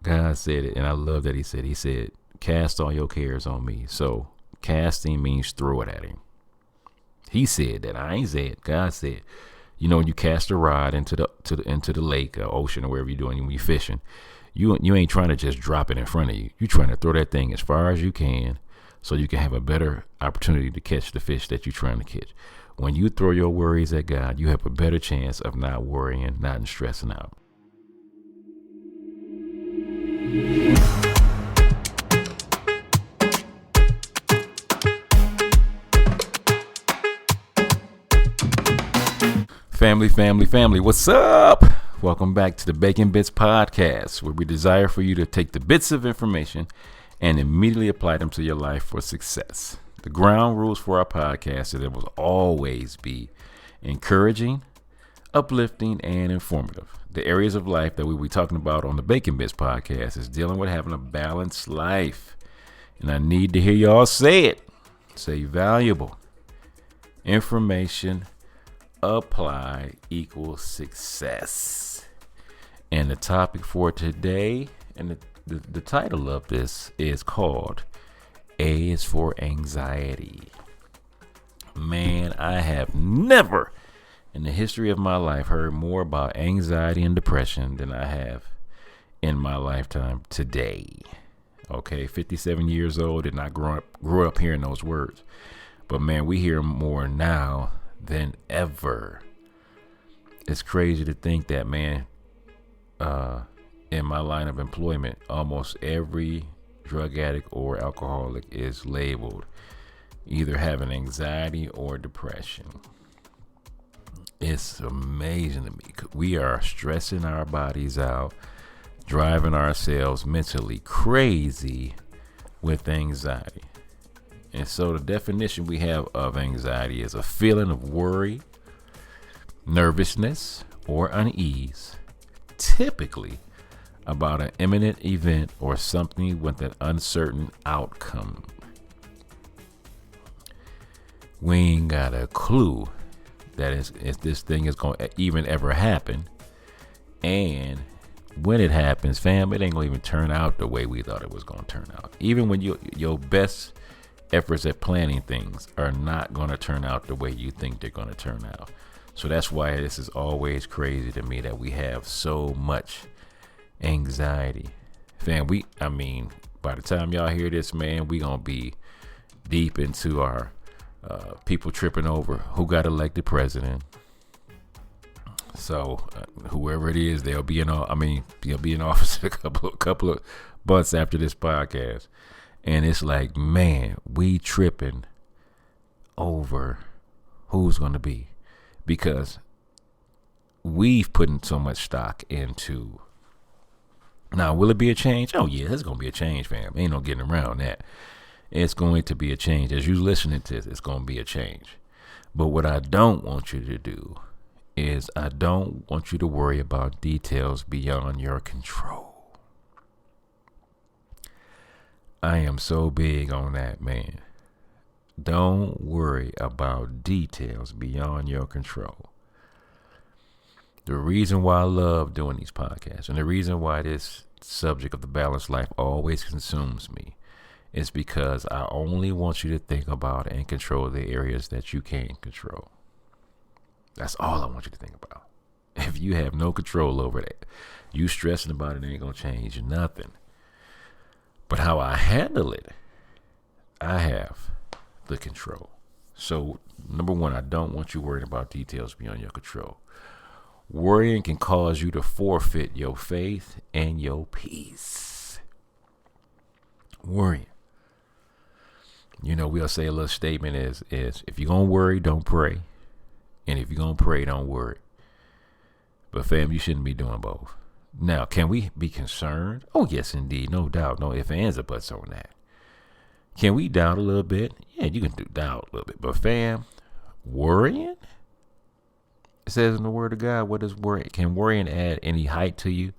God said it, and I love that he said, cast all your cares on me. So casting means throw it at him. He said that. I ain't said. God said. You know, when you cast a rod into the lake or ocean or wherever you're doing, when you're fishing, you ain't trying to just drop it in front of you. You're trying to throw that thing as far as you can so you can have a better opportunity to catch the fish that you're trying to catch. When you throw your worries at God, you have a better chance of not worrying, not stressing out. Family, what's up? Welcome back to the Bacon Bits Podcast, where we desire for you to take the bits of information and immediately apply them to your life for success. The ground rules for our podcast is that it will always be encouraging, uplifting, and informative. The areas of life that we'll be talking about on the Bacon Bits Podcast is dealing with having a balanced life. And I need to hear y'all say it. Say valuable information apply equals success. And the topic for today, and the title of this is called A is for Anxiety. Man, I have never in the history of my life heard more about anxiety and depression than I have in my lifetime today. Okay, 57 years old, did not grow up hearing those words. But man, we hear more now than ever. It's crazy to think that, man, in my line of employment, almost every drug addict or alcoholic is labeled either having anxiety or depression. It's amazing to me. We are stressing our bodies out, driving ourselves mentally crazy with anxiety. And so the definition we have of anxiety is a feeling of worry, nervousness, or unease, typically about an imminent event or something with an uncertain outcome. We ain't got a clue that if this thing is going to even ever happen. And when it happens, fam, it ain't going to even turn out the way we thought it was going to turn out. Even when your best efforts at planning things are not going to turn out the way you think they're going to turn out. So that's why this is always crazy to me that we have so much anxiety. Fam, by the time y'all hear this, man, we going to be deep into our people tripping over who got elected president. So whoever it is, they'll be in office a couple of months after this podcast. And it's like, man, we tripping over who's going to be, because we've put in so much stock into. Now, will it be a change? Oh, yeah, there's going to be a change, fam. Ain't no getting around that. It's going to be a change. As you listening to this, it's going to be a change. But what I don't want you to do is I don't want you to worry about details beyond your control. I am so big on that, man. Don't worry about details beyond your control. The reason why I love doing these podcasts and the reason why this subject of the balanced life always consumes me is because I only want you to think about and control the areas that you can control. That's all I want you to think about. If you have no control over that, you stressing about it ain't going to change nothing. But how I handle it, I have the control. So, number one, I don't want you worrying about details beyond your control. Worrying can cause you to forfeit your faith and your peace. Worrying. You know, we'll say a little statement is if you're going to worry, don't pray. And if you're going to pray, don't worry. But fam, you shouldn't be doing both. Now, can we be concerned? Oh, yes, indeed. No doubt. No ifs, ands, or buts on that. Can we doubt a little bit? Yeah, you can doubt a little bit. But fam, worrying? It says in the word of God, what is worrying? Can worrying add any height to you?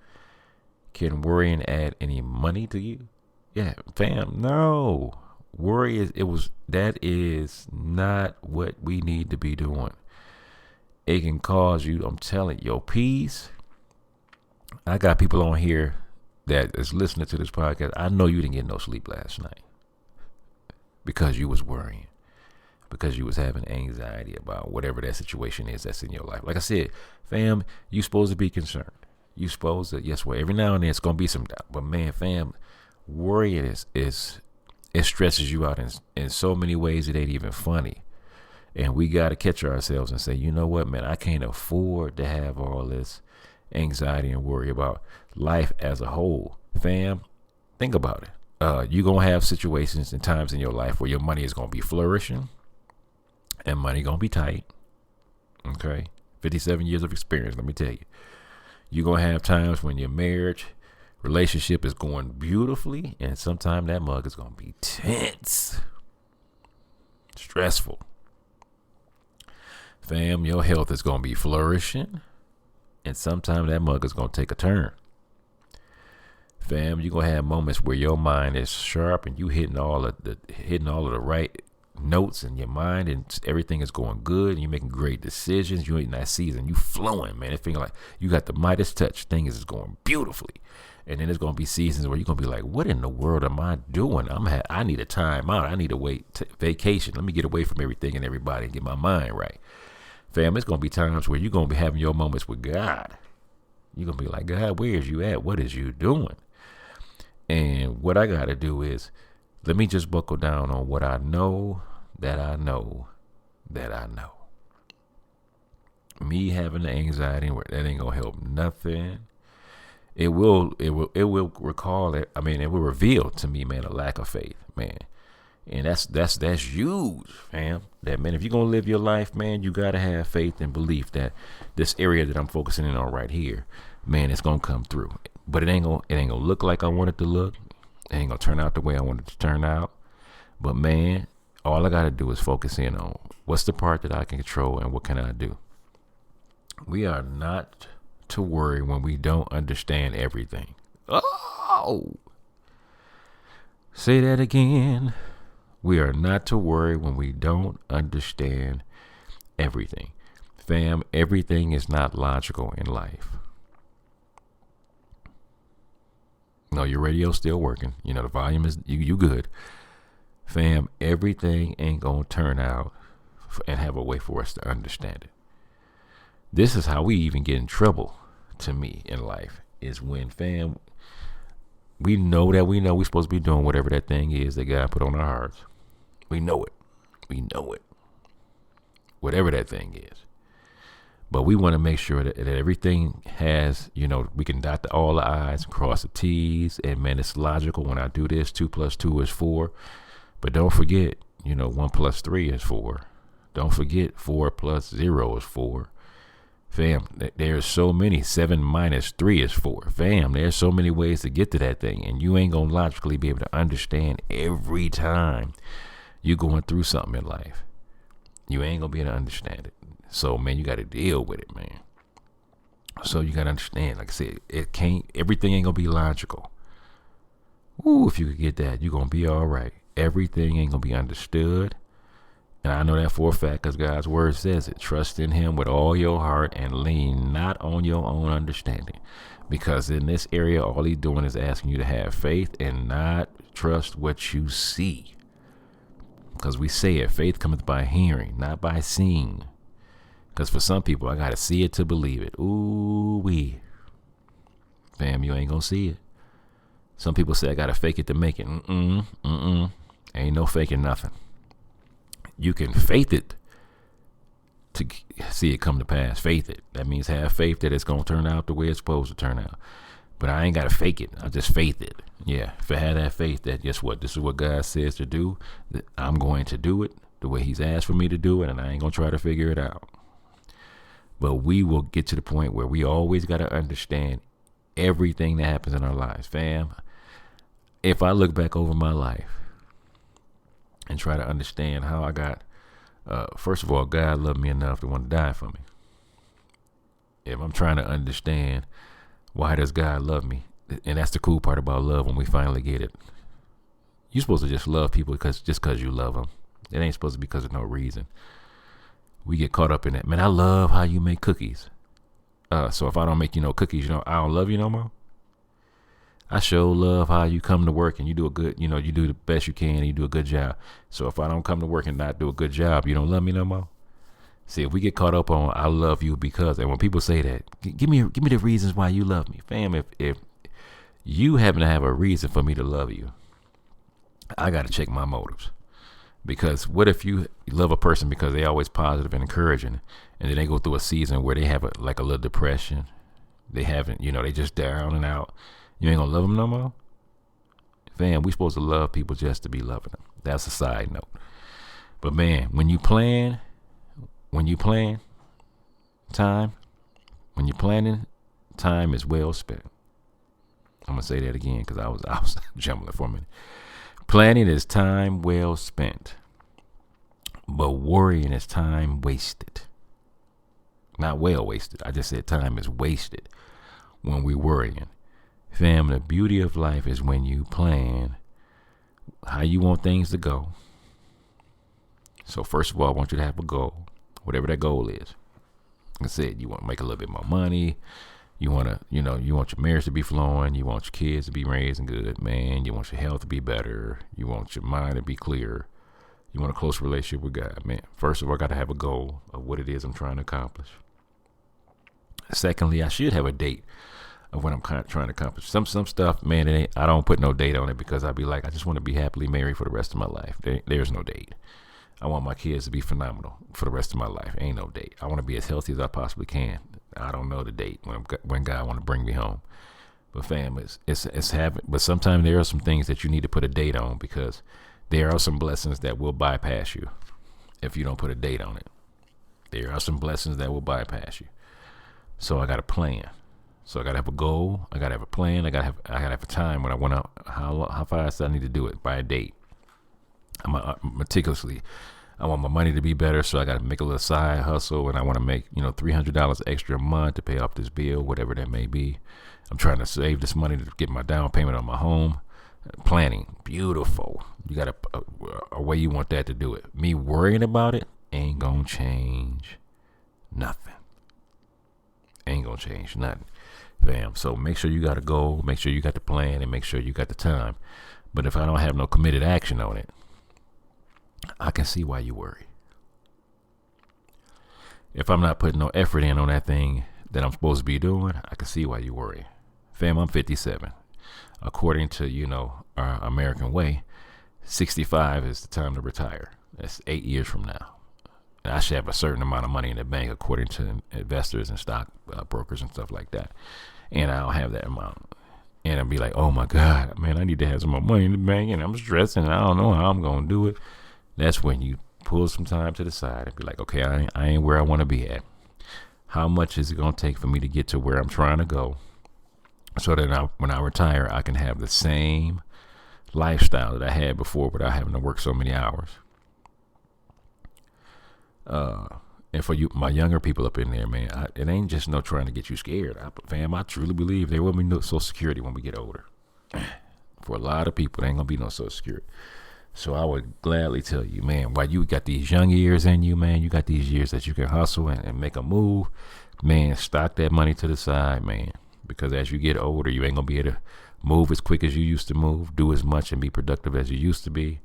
Can worrying add any money to you? Yeah, fam, no. That is not what we need to be doing. It can cause you, I'm telling you, your peace. I got people on here that is listening to this podcast, I know you didn't get no sleep last night because you was worrying, because you was having anxiety about whatever that situation is that's in your life. Like I said, fam, you supposed to be concerned. You supposed to, yes, well, every now and then it's gonna be some doubt. But man, fam, worrying is it stresses you out in so many ways it ain't even funny. And we gotta catch ourselves and say, you know what, man, I can't afford to have all this anxiety and worry about life as a whole. Fam, think about it. You're gonna have situations and times in your life where your money is gonna be flourishing and money gonna be tight. Okay, 57 years of experience, let me tell you. You're gonna have times when your marriage relationship is going beautifully, and sometimes that mug is gonna be tense, stressful. Fam, your health is gonna be flourishing, and sometimes that mug is gonna take a turn. Fam, you're gonna have moments where your mind is sharp and you hitting all of the right notes in your mind, and everything is going good, and you're making great decisions. You in that season, you flowing, man. It feels like you got the Midas touch. Things is going beautifully. And then there's gonna be seasons where you're gonna be like, what in the world am I doing? I need a time out. I need a vacation. Let me get away from everything and everybody and get my mind right. Fam, it's gonna be times where you're gonna be having your moments with God. You're gonna be like, God, where is you at? What is you doing? And what I gotta do is, let me just buckle down on what I know that I know that I know. Me having the anxiety, that ain't gonna help nothing. It will recall it. I mean, it will reveal to me, man, a lack of faith, man. And that's huge, fam. That, man, if you're gonna live your life, man, you gotta have faith and belief that this area that I'm focusing in on right here, man, it's gonna come through. But it ain't gonna look like I want it to look. It ain't gonna turn out the way I want it to turn out. But man, all I gotta do is focus in on what's the part that I can control and what can I do. We are not to worry when we don't understand everything. Oh, say that again. We are not to worry when we don't understand everything. Fam, everything is not logical in life. No, your radio's still working. You know, the volume is, you good. Fam, everything ain't gonna turn out and have a way for us to understand it. This is how we even get in trouble, to me, in life, is when, fam, we know we're supposed to be doing whatever that thing is that God put on our hearts. We know it. Whatever that thing is. But we want to make sure that everything has, we can dot all the I's and cross the T's. And, man, it's logical. When I do this, 2 + 2 is 4. But don't forget, 1 + 3 is 4. Don't forget 4 + 0 is 4. Fam, there's so many. 7 - 3 is 4. Fam, there's so many ways to get to that thing. And you ain't going to logically be able to understand every time you're going through something in life. You ain't going to be able to understand it. So, man, you got to deal with it, man. So you got to understand, like I said, everything ain't going to be logical. Ooh, if you could get that, you're going to be all right. Everything ain't going to be understood. And I know that for a fact because God's word says it. Trust in him with all your heart and lean not on your own understanding. Because in this area, all he's doing is asking you to have faith and not trust what you see. Because we say it, faith cometh by hearing, not by seeing. Because for some people, I got to see it to believe it. Ooh, wee. Fam, you ain't going to see it. Some people say I got to fake it to make it. Ain't no faking nothing. You can faith it to see it come to pass. Faith it. That means have faith that it's going to turn out the way it's supposed to turn out. But I ain't got to fake it. I just faith it. Yeah, if I had that faith that, guess what? This is what God says to do. That I'm going to do it the way he's asked for me to do it, and I ain't going to try to figure it out. But we will get to the point where we always got to understand everything that happens in our lives. Fam, if I look back over my life and try to understand how I got, first of all, God loved me enough to want to die for me. If I'm trying to understand why does God love me, and that's the cool part about love when we finally get it. You're supposed to just love people just because you love them. It ain't supposed to be because of no reason. We get caught up in that. Man, I love how you make cookies. So if I don't make you no cookies, I don't love you no more. I sure love how you come to work and you do a good, you do the best you can and you do a good job. So if I don't come to work and not do a good job, you don't love me no more. See, if we get caught up on I love you because, and when people say that, give me the reasons why you love me, fam. If you happen to have a reason for me to love you, I got to check my motives. Because what if you love a person because they always positive and encouraging, and then they go through a season where they have a little depression, they haven't, they just down and out. You ain't gonna love them no more, fam. We supposed to love people just to be loving them. That's a side note. But man, when you plan time, when you're planning, time is well spent. I'm gonna say that again because I was jumbling for a minute. Planning is time well spent, but worrying is time wasted. Not well wasted. I just said time is wasted when we're worrying. Fam, the beauty of life is when you plan how you want things to go. So first of all, I want you to have a goal, whatever that goal is. Like I said, you want to make a little bit more money. You want to, you want your marriage to be flowing. You want your kids to be raised and good, man. You want your health to be better. You want your mind to be clear. You want a close relationship with God, man. First of all, I got to have a goal of what it is I'm trying to accomplish. Secondly, I should have a date of what I'm kind of trying to accomplish. Some stuff, man, I don't put no date on it because I'd be like, I just want to be happily married for the rest of my life. There's no date. I want my kids to be phenomenal for the rest of my life. Ain't no date. I want to be as healthy as I possibly can. I don't know the date when God want to bring me home. But fam, it's happening. But sometimes there are some things that you need to put a date on because there are some blessings that will bypass you if you don't put a date on it. There are some blessings that will bypass you. So I got a plan. So I got to have a goal. I got to have a plan. I got to have a time when I want to, how fast I need to do it by a date. I'm meticulously. I want my money to be better, so I got to make a little side hustle, and I want to make $300 extra a month to pay off this bill, whatever that may be. I'm trying to save this money to get my down payment on my home. Planning, beautiful. You got a way you want that to do it. Me worrying about it ain't gonna change nothing. Ain't gonna change nothing, fam. So make sure you got a goal, make sure you got the plan, and make sure you got the time. But if I don't have no committed action on it, I can see why you worry. If I'm not putting no effort in on that thing that I'm supposed to be doing, I can see why you worry. Fam, I'm 57. According to, our American way, 65 is the time to retire. That's 8 years from now. And I should have a certain amount of money in the bank according to investors and stock brokers and stuff like that. And I don't have that amount. And I'll be like, oh my God, man, I need to have some more money in the bank. And I'm stressing. And I don't know how I'm going to do it. That's when you pull some time to the side and be like, okay, I ain't where I want to be at. How much is it going to take for me to get to where I'm trying to go so that when I retire, I can have the same lifestyle that I had before without having to work so many hours? And for you, my younger people up in there, man, it ain't just no trying to get you scared. I truly believe there will be no Social Security when we get older. For a lot of people, there ain't going to be no Social Security. So I would gladly tell you, man, while you got these young years in you, man, you got these years that you can hustle and make a move, man, stock that money to the side, man. Because as you get older, you ain't going to be able to move as quick as you used to move, do as much and be productive as you used to be.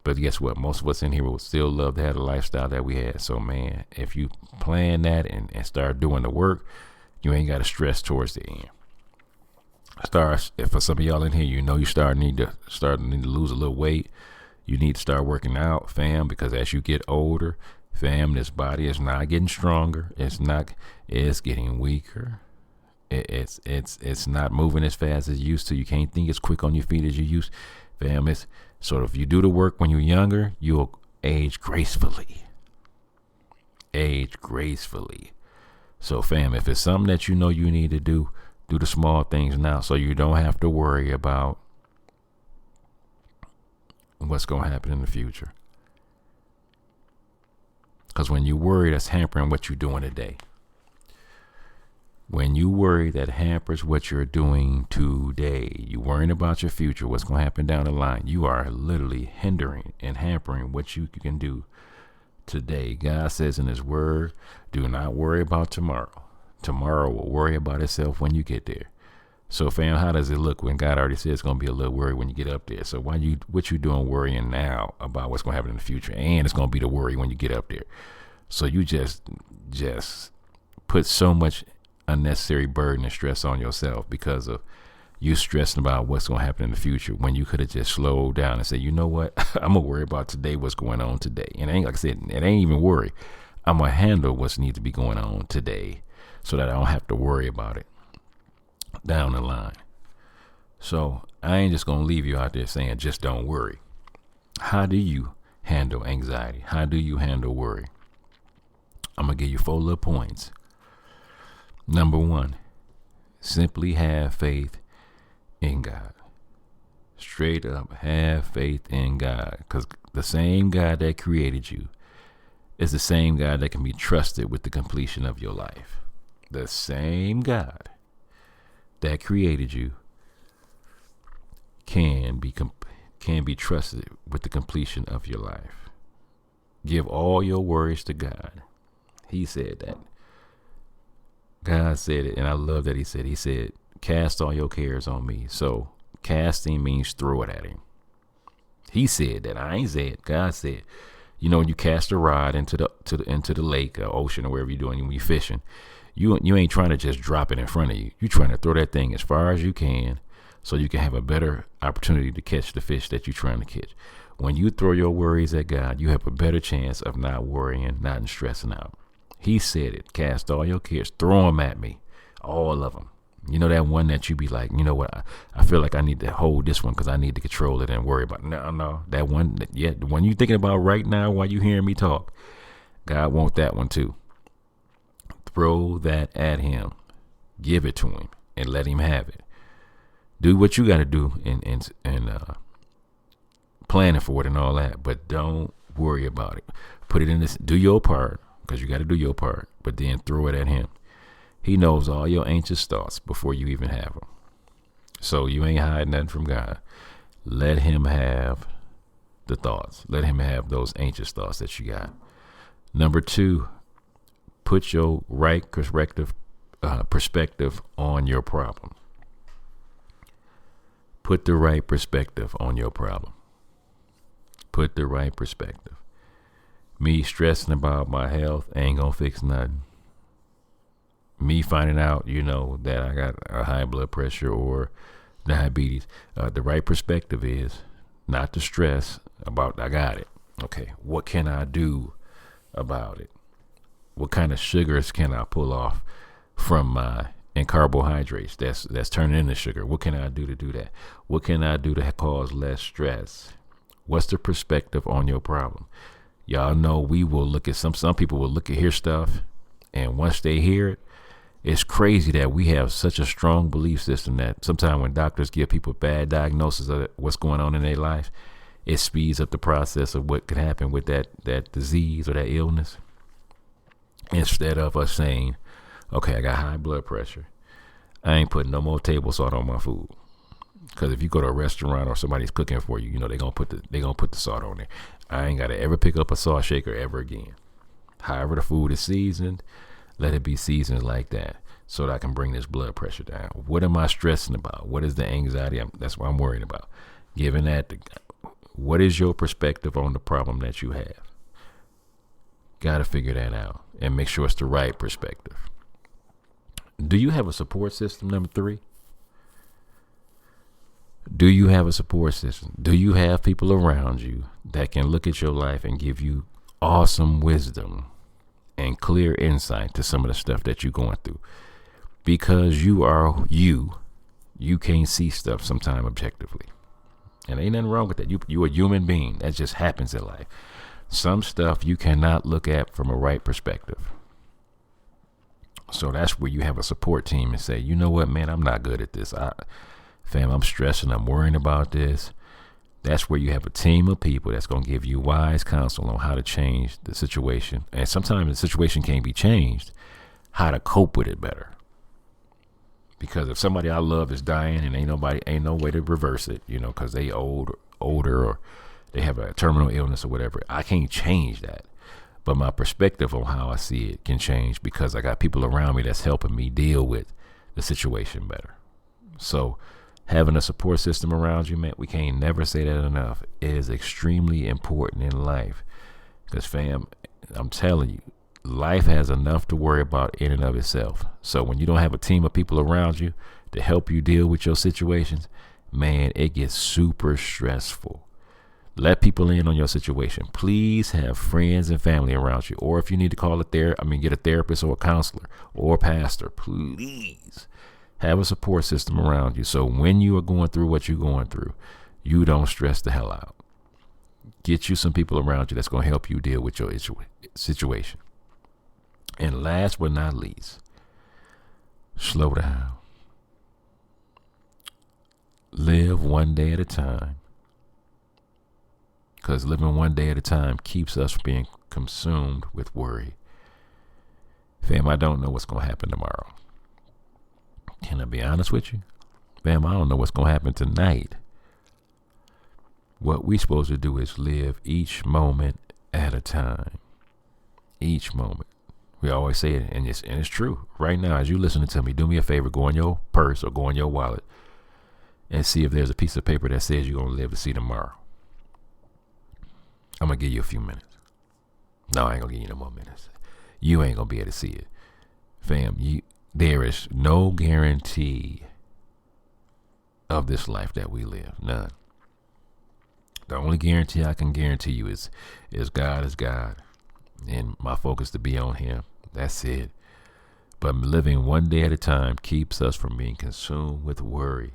But guess what? Most of us in here would still love to have the lifestyle that we had. So, man, if you plan that and start doing the work, you ain't got to stress towards the end. If for some of y'all in here, you need to lose a little weight. You need to start working out, fam, because as you get older, fam, this body is not getting stronger. It's getting weaker. It's not moving as fast as it used to. You can't think as quick on your feet as you used, fam. It's sort of, if you do the work when you're younger, you'll age gracefully. Age gracefully. So, fam, if it's something that you need to do the small things now so you don't have to worry about what's going to happen in the future. Because when you worry, that's hampering what you're doing today. When you worry, that hampers what you're doing today. You're worrying about your future, what's going to happen down the line. You are literally hindering and hampering what you can do today. God says in his word, do not worry about tomorrow. Tomorrow will worry about itself when you get there. So, fam, how does it look when God already said it's going to be a little worry when you get up there? So what you doing worrying now about what's going to happen in the future? And it's going to be the worry when you get up there. So you just put so much unnecessary burden and stress on yourself because of you stressing about what's going to happen in the future when you could have just slowed down and said, you know what? I'm going to worry about today, what's going on today. And it ain't, like I said, it ain't even worry. I'm going to handle what's need to be going on today so that I don't have to worry about it down the line. So I ain't just going to leave you out there saying, just don't worry. How do you handle anxiety? How do you handle worry? I'm going to give you 4 little points. Number 1, simply have faith in God. Straight up, have faith in God. Because the same God that created you is the same God that can be trusted with the completion of your life. The same God that created you can be trusted with the completion of your life. Give all your worries to God. He said that. God said it, and I love that he said, cast all your cares on me. So casting means throw it at him. He said that. I ain't said it. God said, you know, when you cast a rod into the lake or ocean or wherever you're doing, when you're fishing, you ain't trying to just drop it in front of you. You're trying to throw that thing as far as you can so you can have a better opportunity to catch the fish that you're trying to catch. When you throw your worries at God, you have a better chance of not worrying, not stressing out. He said it. Cast all your cares. Throw them at me. All of them. You know that one that you be like, you know what? I feel like I need to hold this one because I need to control it and worry about it. No. That one, the one you're thinking about right now while you hearing me talk, God wants that one too. Throw that at him. Give it to him and let him have it. Do what you got to do and planning for it and all that, but don't worry about it. Put it in this. Do your part because you got to do your part, but then throw it at him. He knows all your anxious thoughts before you even have them. So you ain't hiding nothing from God. Let him have the thoughts. Let him have those anxious thoughts that you got. Number 2, put your right perspective on your problem. Put the right perspective on your problem. Put the right perspective. Me stressing about my health ain't gonna fix nothing. Me finding out, that I got a high blood pressure or diabetes. The right perspective is not to stress about I got it. Okay, what can I do about it? What kind of sugars can I pull off from my and carbohydrates that's turning into sugar? What can I do to do that? What can I do to cause less stress? What's the perspective on your problem? Y'all know we will look at some people will hear stuff, and once they hear it, it's crazy that we have such a strong belief system that sometimes when doctors give people bad diagnosis of what's going on in their life, it speeds up the process of what could happen with that disease or that illness. Instead of us saying, okay, I got high blood pressure, I ain't putting no more table salt on my food. Because if you go to a restaurant or somebody's cooking for you, they're gonna put the salt on there. I ain't gotta ever pick up a salt shaker ever again. However the food is seasoned, let it be seasoned like that so that I can bring this blood pressure down. What am I stressing about? What is the anxiety? That's what I'm worried about. Given that, what is your perspective on the problem that you have? Got to figure that out and make sure it's the right perspective. Do you have a support system? Number 3. Do you have a support system? Do you have people around you that can look at your life and give you awesome wisdom and clear insight to some of the stuff that you're going through? Because you are you can't see stuff sometimes objectively. And ain't nothing wrong with that. You a human being. That just happens in life. Some stuff you cannot look at from a right perspective. So that's where you have a support team and say, you know what, man, I'm not good at this. I'm stressing, I'm worrying about this. That's where you have a team of people that's going to give you wise counsel on how to change the situation. And sometimes the situation can't be changed, how to cope with it better. Because if somebody I love is dying and ain't no way to reverse it, because they older or they have a terminal illness or whatever, I can't change that. But my perspective on how I see it can change because I got people around me that's helping me deal with the situation better. So having a support system around you, man, we can't never say that enough. It is extremely important in life. Because, fam, I'm telling you, life has enough to worry about in and of itself. So when you don't have a team of people around you to help you deal with your situations, man, it gets super stressful. Let people in on your situation. Please have friends and family around you. Or if you need to get a therapist or a counselor or a pastor, please have a support system around you. So when you are going through what you're going through, you don't stress the hell out. Get you some people around you that's going to help you deal with your situation. And last but not least, slow down. Live one day at a time. Because living one day at a time keeps us from being consumed with worry. Fam, I don't know what's going to happen tomorrow. Can I be honest with you? Fam, I don't know what's going to happen tonight. What we're supposed to do is live each moment at a time. Each moment. We always say it, and it's true. Right now, as you're listening to me, do me a favor, go in your purse or go in your wallet and see if there's a piece of paper that says you're going to live to see tomorrow. I'm going to give you a few minutes. No, I ain't going to give you no more minutes. You ain't going to be able to see it. Fam, there is no guarantee of this life that we live. None. The only guarantee I can guarantee you is God is God. And my focus to be on him. That's it. But living one day at a time keeps us from being consumed with worry.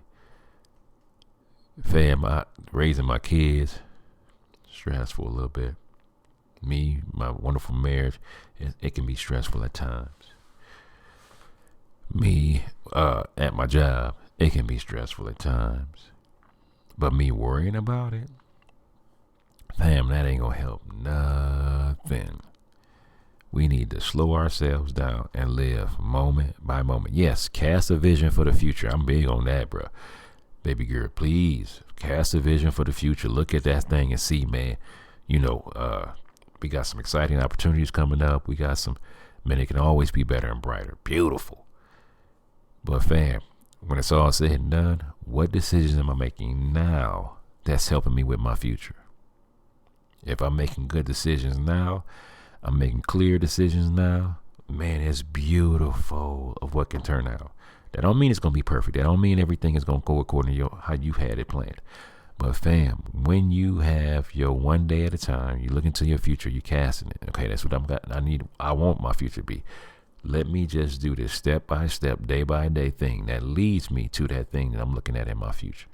Fam, raising my kids, stressful a little bit. Me, my wonderful marriage, it can be stressful at times. Me, at my job, it can be stressful at times. But me worrying about it, fam, that ain't gonna help nothing. We need to slow ourselves down and live moment by moment. Yes, cast a vision for the future. I'm big on that, bro. Baby girl, please cast a vision for the future. Look at that thing and see, man. We got some exciting opportunities coming up. We got some, man, it can always be better and brighter. Beautiful. But fam, when it's all said and done, what decisions am I making now that's helping me with my future? If I'm making good decisions now, I'm making clear decisions now, man, it's beautiful of what can turn out. That don't mean it's going to be perfect. That don't mean everything is going to go according to how you had it planned. But fam, when you have your one day at a time, you look into your future, you casting it. Okay, that's what I want my future to be. Let me just do this step by step, day by day thing that leads me to that thing that I'm looking at in my future.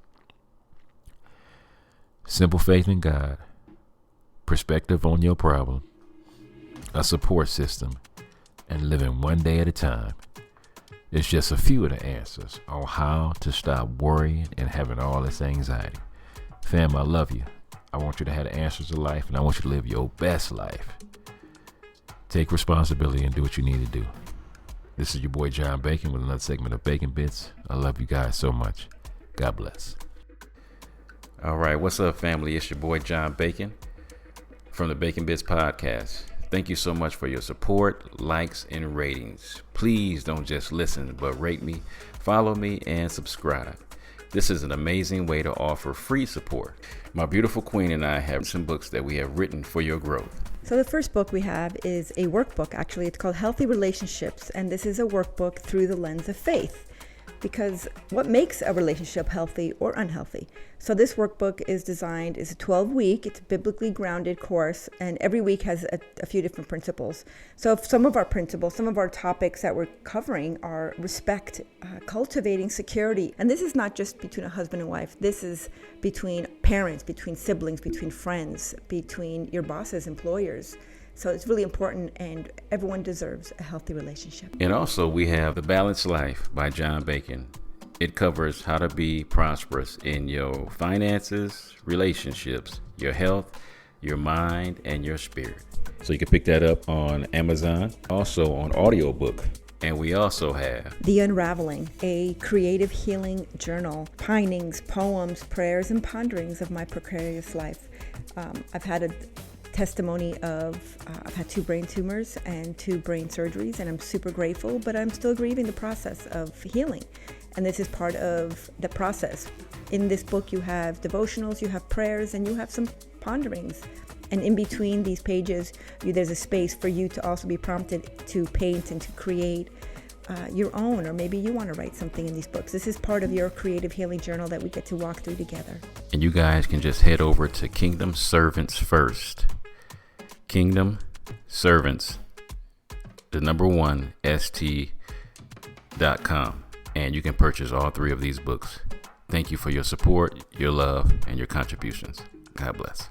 Simple faith in God, perspective on your problem, a support system, and living one day at a time. It's just a few of the answers on how to stop worrying and having all this anxiety. Fam, I love you. I want you to have the answers to life, and I want you to live your best life. Take responsibility and do what you need to do. This is your boy John Bacon with another segment of Bacon Bits. I love you guys so much. God bless. All right, what's up, family? It's your boy John Bacon from the Bacon Bits podcast. Thank you so much for your support, likes, and ratings. Please don't just listen, but rate me, follow me, and subscribe. This is an amazing way to offer free support. My beautiful queen and I have some books that we have written for your growth. So the first book we have is a workbook, actually. It's called Healthy Relationships, and this is a workbook through the lens of faith. Because what makes a relationship healthy or unhealthy? So this workbook is designed, it's a 12-week, it's a biblically grounded course, and every week has a few different principles. So if some of our principles, some of our topics that we're covering are respect, cultivating security. And this is not just between a husband and wife. This is between parents, between siblings, between friends, between your bosses, employers. So it's really important, and everyone deserves a healthy relationship. And also we have The Balanced Life by John Bacon. It covers how to be prosperous in your finances, relationships, your health, your mind, and your spirit. So you can pick that up on Amazon, also on audiobook. And we also have The Unraveling, a creative healing journal, pinings, poems, prayers, and ponderings of my precarious life. I've had a testimony of I've had 2 brain tumors and 2 brain surgeries, and I'm super grateful, but I'm still grieving the process of healing. And this is part of the process. In this book, you have devotionals, you have prayers, and you have some ponderings. And in between these pages, there's a space for you to also be prompted to paint and to create your own, or maybe you want to write something in these books. This is part of your creative healing journal that we get to walk through together. And you guys can just head over to Kingdom Servants First. Kingdom Servants, the number one, st.com. And you can purchase all 3 of these books. Thank you for your support, your love, and your contributions. God bless.